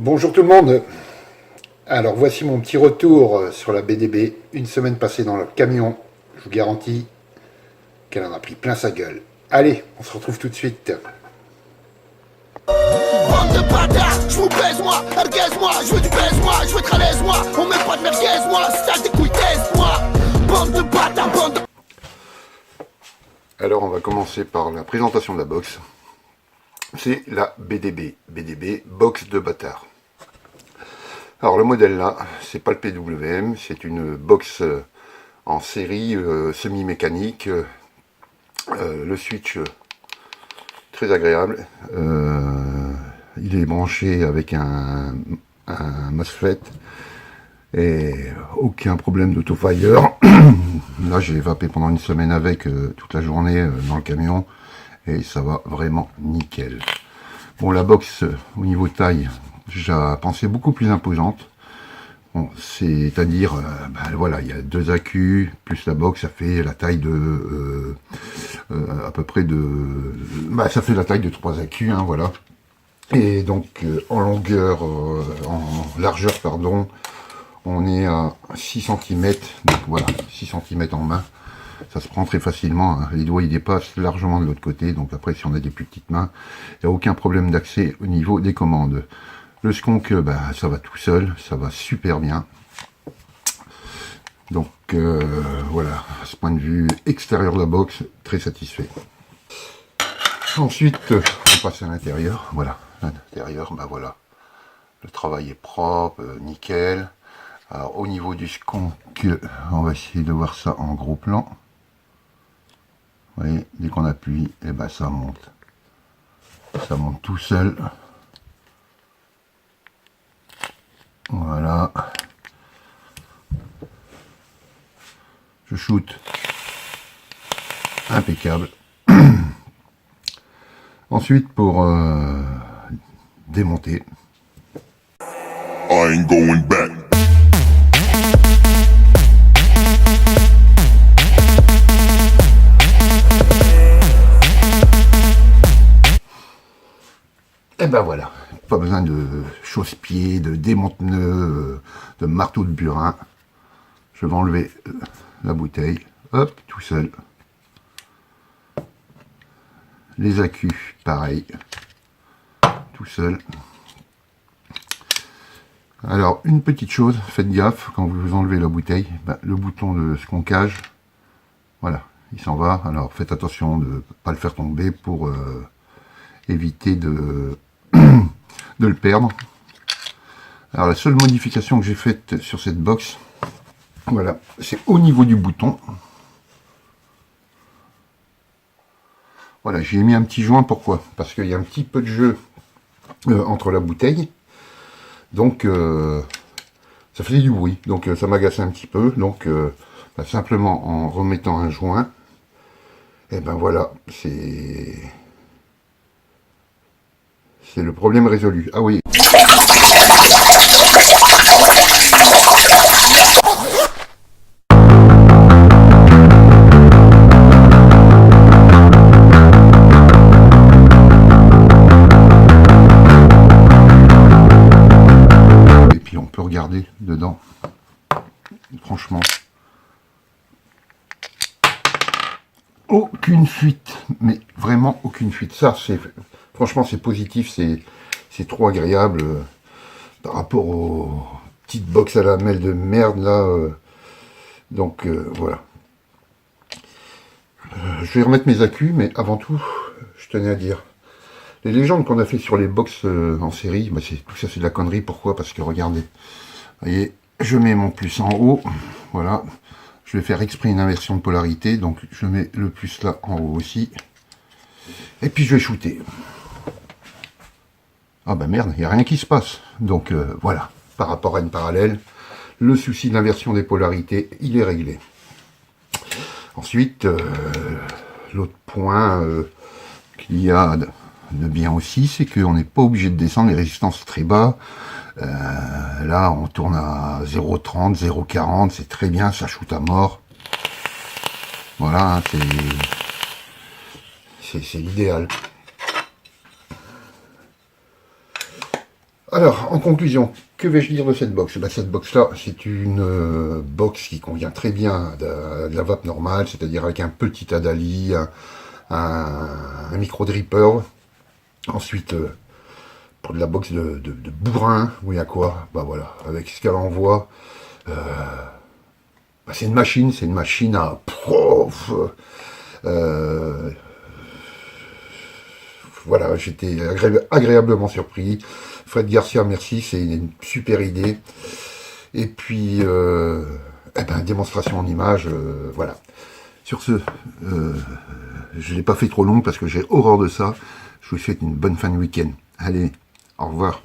Bonjour tout le monde. Alors voici mon petit retour sur la BDB. Une semaine passée dans le camion. Je vous garantis qu'elle en a pris plein sa gueule. Allez, on se retrouve tout de suite. Bande de bâtards, je vous baise moi, ergaise-moi, je veux du baise-moi, je veux être à l'aise moi, on met pas de merguez moi, stage des couilles taise-moi. Bande de bâtards, bande de... Alors on va commencer par la présentation de la box. C'est la BDB. BDB, box de bâtard. Alors le modèle là, c'est pas le PWM, c'est une box en série semi-mécanique. Le switch très agréable. Il est branché avec un MOSFET et aucun problème d'autofire. Là j'ai vapé pendant une semaine avec toute la journée dans le camion et ça va vraiment nickel. Bon, la box au niveau taille, j'ai pensé beaucoup plus imposante. Bon, c'est-à-dire, voilà, il y a deux accus plus la box, ça fait la taille de à peu près de, ça fait la taille de 3 accus, hein, voilà. Et donc en longueur, en largeur, pardon, on est à 6 cm, donc voilà, 6 cm en main. Ça se prend très facilement, hein. Les doigts ils dépassent largement de l'autre côté, donc après si on a des plus petites mains, il n'y a aucun problème d'accès au niveau des commandes. Le skunk, ça va tout seul, ça va super bien. Donc voilà, à ce point de vue extérieur de la box, très satisfait. Ensuite, on passe à l'intérieur. Voilà, l'intérieur, voilà, le travail est propre, nickel. Alors au niveau du skunk, on va essayer de voir ça en gros plan. Vous voyez, dès qu'on appuie, et ça monte. Ça monte tout seul. Voilà. Je shoot. Impeccable. Ensuite, pour démonter. I ain't going back. Et voilà, pas besoin de chausse-pied, de démonte-pneu, de marteau de burin. Je vais enlever la bouteille, hop, tout seul. Les accus, pareil, tout seul. Alors, une petite chose, faites gaffe, quand vous enlevez la bouteille, le bouton de skunkage, voilà, il s'en va. Alors, faites attention de ne pas le faire tomber pour éviter de le perdre. Alors, la seule modification que j'ai faite sur cette box, voilà, c'est au niveau du bouton. Voilà, j'ai mis un petit joint, pourquoi? Parce qu'il y a un petit peu de jeu entre la bouteille. Donc, ça faisait du bruit. Donc, ça m'agaçait un petit peu. Donc, simplement en remettant un joint, et voilà, c'est le problème résolu. Ah oui. Regarder dedans, franchement, aucune fuite, mais vraiment aucune fuite. Ça, c'est franchement, c'est positif, c'est trop agréable par rapport aux petites box à la lamelle de merde là. Donc voilà. Je vais remettre mes accus, mais avant tout, je tenais à dire, les légendes qu'on a fait sur les box en série, tout ça c'est de la connerie. Pourquoi? Parce que regardez, vous voyez, je mets mon plus en haut, voilà, je vais faire exprès une inversion de polarité, donc je mets le plus là en haut aussi, et puis je vais shooter. Ah merde, il n'y a rien qui se passe. Donc voilà, par rapport à une parallèle, le souci de l'inversion des polarités, il est réglé. Ensuite, l'autre point qu'il y a de bien aussi, c'est qu'on n'est pas obligé de descendre les résistances très bas. Là, on tourne à 0,30, 0,40, c'est très bien, ça shoot à mort. Voilà, hein, c'est l'idéal. Alors, en conclusion, que vais-je dire de cette box? Cette box-là, c'est une box qui convient très bien de la vape normale, c'est-à-dire avec un petit Adali, un micro-dripper. Ensuite, pour de la box de bourrin, oui à quoi? Bah voilà, avec ce qu'elle envoie, c'est une machine à... voilà, j'étais agréablement surpris. Fred Garcia, merci, c'est une super idée. Et puis, démonstration en image, voilà. Sur ce, je ne l'ai pas fait trop long parce que j'ai horreur de ça. Je vous souhaite une bonne fin de week-end. Allez, au revoir.